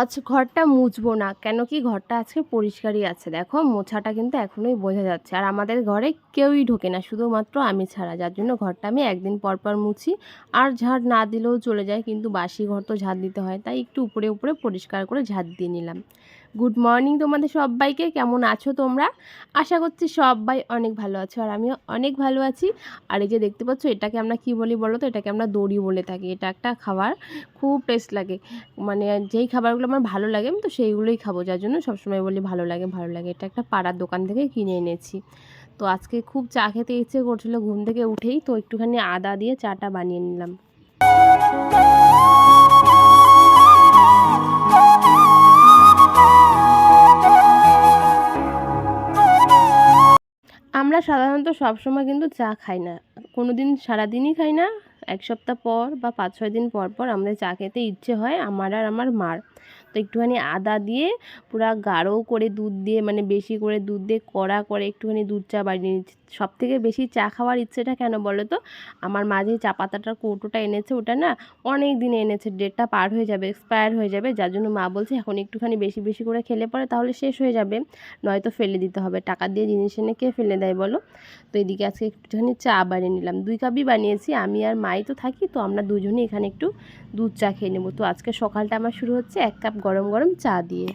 আজ ঘরটা মুছবো না, কেন কি ঘরটা আজকে পরিষ্কারই আছে। দেখো মোছাটা কিন্তু এখনোই বোঝা যাচ্ছে। আর আমাদের ঘরে কেউই ঢোকে না, শুধুমাত্র আমি ছাড়া, যার জন্য ঘরটা আমি একদিন পর পর মুছি। আর ঝাড় না দিলেও চলে যায়, কিন্তু বাসি ঘর তো ঝাড় দিতে হয়, তাই একটু উপরে উপরে পরিষ্কার করে ঝাড় দিয়ে নিলাম। গুড মর্নিং তোমাদের সবাইকে, কেমন আছো তোমরা? আশা করছি সবাই অনেক ভালো আছো, আর আমিও অনেক ভালো আছি। আর এই যে দেখতে পাচ্ছ, এটাকে আমরা কি বলি বলো তো? এটাকে আমরা দড়ি বলে থাকি। এটা একটা খাবার, খুব টেস্ট লাগে। মানে যেই খাবারগুলো আমার ভালো লাগে আমি তো সেইগুলোই খাবো, যার জন্য সবসময় বলি ভালো লাগে ভালো লাগে। এটা একটা পাড়ার দোকান থেকে কিনে এনেছি। তো আজকে খুব চা খেতে ইচ্ছে করছিল ঘুম থেকে উঠেই, তো একটুখানি আদা দিয়ে চাটা বানিয়ে নিলাম। আমরা সাধারণত সবসময় কিন্তু চা খাই না, কোনো দিন সারাদিনই খাই না। এক সপ্তাহ পর বা 5-6 দিন পর পর আমাদের চা খেতে ইচ্ছে হয়, আমার আর আমার মার। তো একটুখানি আদা দিয়ে পুরা গাঢ় করে দুধ দিয়ে, মানে বেশি করে দুধ দিয়ে কড়া করে একটুখানি দুধ চা বানিয়ে নিচ্ছি। সব থেকে বেশি চা খাওয়ার ইচ্ছেটা কেন বলো তো? আমার মা যে চা পাতাটার কৌটোটা এনেছে, ওটা না অনেক দিনে এনেছে, ডেটটা পার হয়ে যাবে, এক্সপায়ার হয়ে যাবে, যার জন্য মা বলছে এখন একটুখানি বেশি বেশি করে খেলে পরে তাহলে শেষ হয়ে যাবে, নয়তো ফেলে দিতে হবে। টাকা দিয়ে জিনিস এনে কে ফেলে দেয় বলো? তো এদিকে আজকে একটুখানি চা বানিয়ে নিলাম, 2 কাপই বানিয়েছি। আমি আর মাই তো থাকি, তো আমরা দুজনেই এখানে একটু দুধ চা খেয়ে নেবো। তো আজকে সকালটা আমার শুরু হচ্ছে 1 কাপ গরম গরম চা দিয়ে।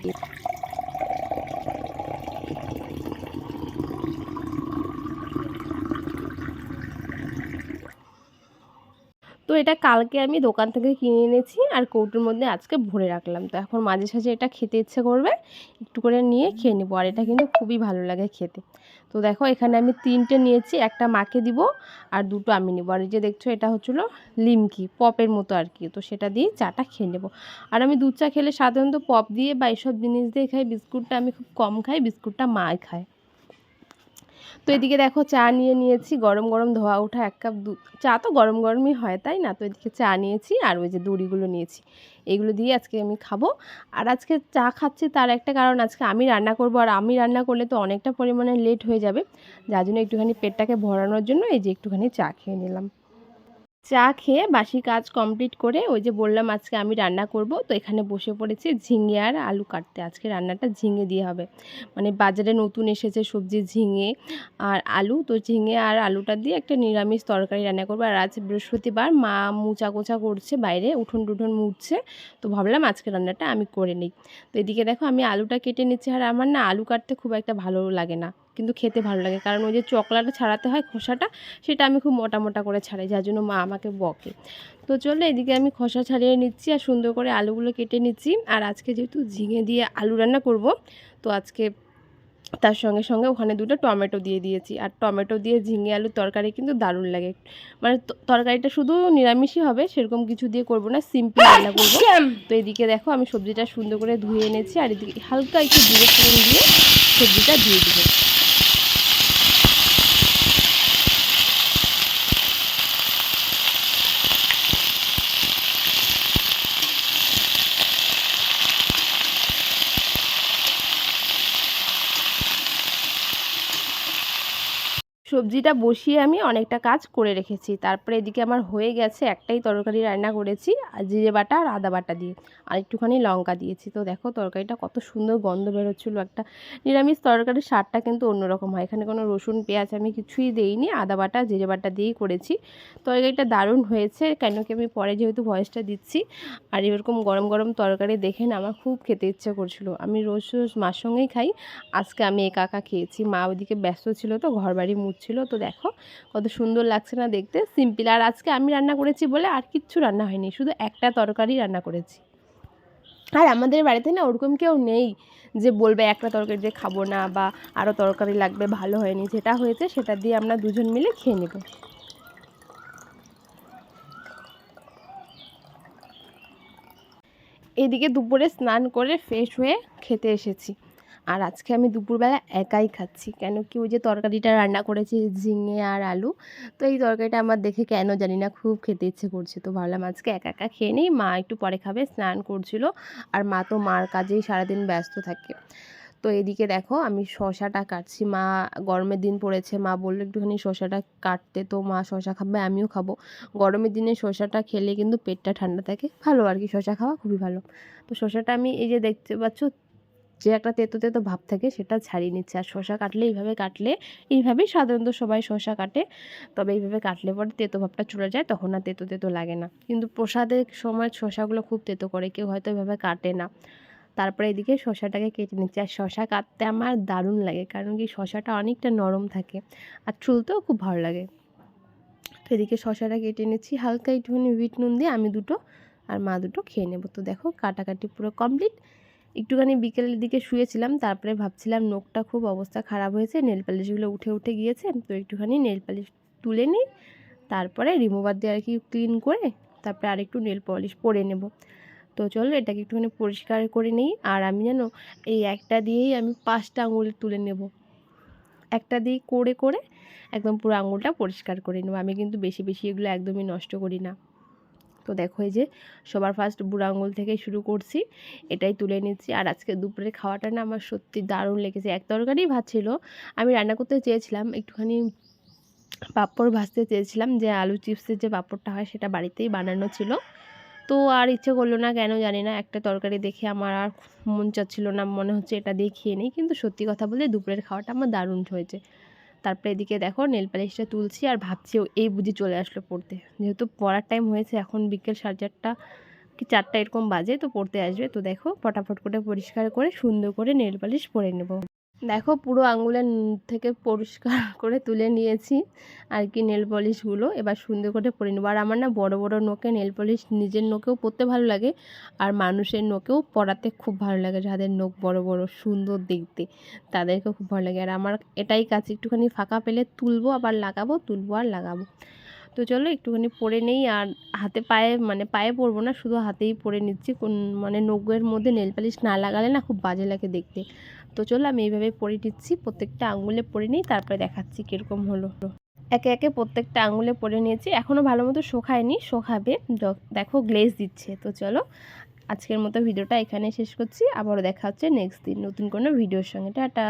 তো এটা কালকে আমি দোকান থেকে কিনে এনেছি, আর কৌটোর মধ্যে আজকে ভরে রাখলাম। তো এখন মাঝে সাঝে এটা খেতে ইচ্ছে করবে, একটু করে নিয়ে খেয়ে নেবো। আর এটা কিন্তু খুবই ভালো লাগে খেতে। তো দেখো এখানে আমি 3টে নিয়েছি, একটা মাকে দিব আর 2টো আমি নেবো। আর এই যে দেখছো, এটা হচ্ছিলো লিমকি, পপের মতো আর কি। তো সেটা দিয়ে চাটা খেয়ে নেবো। আর আমি দুধ চা খেলে সাধারণত পপ দিয়ে বা এইসব জিনিস দিয়ে খাই, বিস্কুটটা আমি খুব কম খাই, বিস্কুটটা মা খায়। তো এদিকে দেখো চা নিয়ে নিয়েছি, গরম গরম ধোয়া ওঠা 1 কাপ দুধ। চা তো গরম গরমই হয়, তাই না? তো এদিকে চা নিয়েছি, আর ওই যে দড়িগুলো নিয়েছি, এগুলো দিয়ে আজকে আমি খাবো। আর আজকে চা খাচ্ছি তার একটা কারণ, আজকে আমি রান্না করব, আর আমি রান্না করলে তো অনেকটা পরিমাণে লেট হয়ে যাবে, যার জন্য একটুখানি পেটটাকে ভরানোর জন্য এই যে একটুখানি চা খেয়ে নিলাম। চা খেয়ে বাসি কাজ কমপ্লিট করে, ওই যে বললাম আজকে আমি রান্না করব, তো এখানে বসে পড়েছি ঝিঙে আর আলু কাটতে। আজকে রান্নাটা ঝিঙে দিয়ে হবে, মানে বাজারে নতুন এসেছে সবজি ঝিঙে আর আলু। তো ঝিঙে আর আলুটা দিয়ে একটা নিরামিষ তরকারি রান্না করবো। আর আজ বৃহস্পতিবার, মা মোচা কোচা করছে বাইরে, উঠোন টুঠোন মুছছে, তো ভাবলাম আজকে রান্নাটা আমি করে নিই। তো এদিকে দেখো আমি আলুটা কেটে নিচ্ছি। আর আমার না আলু কাটতে খুব একটা ভালো লাগে না, কিন্তু খেতে ভালো লাগে, কারণ ওই যে চকলাটা ছাড়াতে হয় খোসাটা, সেটা আমি খুব মোটা মোটা করে ছাড়াই, যার জন্য মা আমাকে বকে। তো চলো এদিকে আমি খোসা ছাড়িয়ে নিচ্ছি আর সুন্দর করে আলুগুলো কেটে নিচ্ছি। আর আজকে যেহেতু ঝিঙে দিয়ে আলু রান্না করব, তো আজকে তার সঙ্গে সঙ্গে ওখানে 2টো টমেটো দিয়ে দিয়েছি। আর টমেটো দিয়ে ঝিঙে আলুর তরকারি কিন্তু দারুণ লাগে। মানে তরকারিটা শুধু নিরামিষই হবে, সেরকম কিছু দিয়ে করব না, সিম্পল রান্না করব। তো এদিকে দেখো আমি সবজিটা সুন্দর করে ধুয়ে এনেছি, আর এদিকে হালকা একটু জিরে ফোড়ন দিয়ে সবজিটা দিয়ে দেবো। সবজিটা বসিয়ে আমি অনেকটা কাজ করে রেখেছি। তারপরে এদিকে আমার হয়ে গেছে, একটাই তরকারি রান্না করেছি, আর জিরে বাটা আর আদা বাটা দিয়ে, আর একটুখানি লঙ্কা দিয়েছি। তো দেখো তরকারিটা কত সুন্দর গন্ধ বেরোচ্ছিলো। একটা নিরামিষ তরকারির স্বাদটা কিন্তু অন্যরকম হয়। এখানে কোনো রসুন পেঁয়াজ আমি কিছুই দেইনি, আদা বাটা জিরে বাটা দিয়েই করেছি। তরকারিটা দারুণ হয়েছে, কেন কি আমি পরে যেহেতু ভয়েসটা দিচ্ছি। আর এরকম গরম গরম তরকারি দেখে না আমার খুব খেতে ইচ্ছে করছিল। আমি রোজ রোজ মার সঙ্গেই খাই, আজকে আমি একা একা খেয়েছি। মা ওইদিকে ব্যস্ত ছিল, তো ঘরবাড়ি মুছছিল। তো দেখো কত সুন্দর লাগছে না দেখতে, সিম্পল। আর আজকে আমি রান্না করেছি বলে আর কিচ্ছু রান্না হয়নি, শুধু একটা তরকারি রান্না করেছি। আর আমাদের বাড়িতে না ওরকম কেউ নেই যে বলবে একটা তরকারি দিয়ে খাবো না, বা আরও তরকারি লাগবে, ভালো হয়নি, যেটা হয়েছে সেটা দিয়ে আমরা দুজন মিলে খেয়ে নেব। এদিকে দুপুরে স্নান করে ফ্রেশ হয়ে খেতে এসেছি। আর আজকে আমি দুপুরবেলা একাই খাচ্ছি, কেন কি ওই যে তরকারিটা রান্না করেছি ঝিঙে আর আলু, তো এই তরকারিটা আমার দেখে কেন জানি না খুব খেতে ইচ্ছে করছে, তো ভাবলাম আজকে একা একা খেয়ে নিই। মা একটু পরে খাবে, স্নান করছিল, আর মা তো মার কাজেই সারাদিন ব্যস্ত থাকে। তো এদিকে দেখো আমি শশাটা কাটছি, মা গরমের দিন পড়েছে, মা বললো একটুখানি শশাটা কাটতে, তো মা শশা খাবে আমিও খাবো। গরমের দিনে শশাটা খেলে কিন্তু পেটটা ঠান্ডা থাকে, ভালো আর কি, শশা খাওয়া খুবই ভালো। তো শশাটা আমি এই যে দেখতে পাচ্ছ যে একটা তেতো তেতো ভাব থাকে সেটা ছাড়িয়ে নিচ্ছে। আর শশা কাটলে এইভাবে কাটলে, এইভাবেই সাধারণত সবাই শশা কাটে, তবে এইভাবে কাটলে পরে তেতো ভাবটা চলে যায়, তখন আর তেতো তেতো লাগে না। কিন্তু প্রসাদের সময় শশাগুলো খুব তেতো করে, কেউ হয়তো এভাবে কাটে না। তারপরে এদিকে শশাটাকে কেটে নিচ্ছি। আর শশা কাটতে আমার দারুণ লাগে, কারণ কি শশাটা অনেকটা নরম থাকে আর চুলতেও খুব ভালো লাগে। তো এদিকে শশাটা কেটে নিচ্ছি হালকা একটুখানি বিট নুন দিয়ে, আমি দুটো আর মা দুটো খেয়ে নেবো। তো দেখো কাটাকাটি পুরো কমপ্লিট। একটুখানি বিকেলের দিকে শুয়েছিলাম, তারপরে ভাবছিলাম নখটা খুব অবস্থা খারাপ হয়েছে, নেল পালিশগুলো উঠে উঠে গিয়েছে, তো একটুখানি নেল পালিশ তুলে নিই, তারপরে রিমুভার দিয়ে আর কি ক্লিন করে তারপরে আরেকটু নেল পলিশ পরে নেব। তো চলো এটাকে একটুখানি পরিষ্কার করে নিই। আর আমি জানো এই একটা দিয়েই আমি 5টা আঙুল তুলে নেব, একটা দিয়ে করে করে একদম পুরো আঙুলটা পরিষ্কার করে নেব। আমি কিন্তু বেশি বেশি এগুলো একদমই নষ্ট করি না। তো দেখো এই যে সবার ফার্স্ট বুড়ো আঙুল থেকে শুরু করছি, এটাই তুলে নিচ্ছি। আর আজকে দুপুরে খাওয়াটা না আমার সত্যি দারুণ লেগেছে। এক তরকারি ভাত ছিল, আমি রান্না করতে চেয়েছিলাম একটুখানি পাঁপড় ভাজতে চেয়েছিলাম, যে আলু চিপসের যে পাঁপড়টা হয় সেটা বাড়িতেই বানানো ছিল, তো আর ইচ্ছে করলো না কেন জানি না, একটা তরকারি দেখে আমার আর মন চাচ্ছিল না, মনে হচ্ছে এটা দিয়ে খেয়ে নিই। কিন্তু সত্যি কথা বলতে দুপুরের খাওয়াটা আমার দারুণ হয়েছে। তারপরে এদিকে দেখো নেল পালিশটা তুলছি আর ভাবছি এই বুঝি চলে আসলো পড়তে, যেহেতু পড়ার টাইম হয়েছে, এখন বিকেল 4:30 কি 4টা এরকম বাজে, তো পড়তে আসবে। তো দেখো ফটাফট করে পরিষ্কার করে সুন্দর করে নেল পালিশ পরে নেব। দেখো পুরো আঙুলের থেকে পরিষ্কার করে তুলে নিয়েছি আর কি নেল পলিশগুলো, এবার সুন্দর করে পরে নেবো। আর আমার না বড় বড় নখে নেল পলিশ নিজের নখেও পরতে ভালো লাগে, আর মানুষের নখেও পরাতে খুব ভালো লাগে, যাদের নখ বড় বড় সুন্দর দেখতে তাদেরকেও খুব ভালো লাগে। আর আমার এটাই কাজ, একটুখানি ফাঁকা পেলে তুলবো আবার লাগাবো, তুলবো আর লাগাবো। তো চলো একটুখানি পরে নেই। আর হাতে পায়ে, মানে পায়ে পরবো না, শুধু হাতেই পরে নিচ্ছি, মানে নখের মধ্যে নেল পালিশ না লাগালে না খুব বাজে লাগে দেখতে। তো চলো আমি এইভাবে পরে নিচ্ছি, প্রত্যেকটা আঙুলে পরে নিই, তারপরে দেখাচ্ছি কীরকম হলো। একে একে প্রত্যেকটা আঙুলে পরে নিয়েছি, এখনও ভালো মতো শোকায়নি, শোকাবে। দেখো গ্লেজ দিচ্ছে। তো চলো আজকের মতো ভিডিওটা এখানে শেষ করছি, আবারও দেখা হচ্ছে নেক্সট দিন নতুন কোনো ভিডিওর সঙ্গে। টাটা।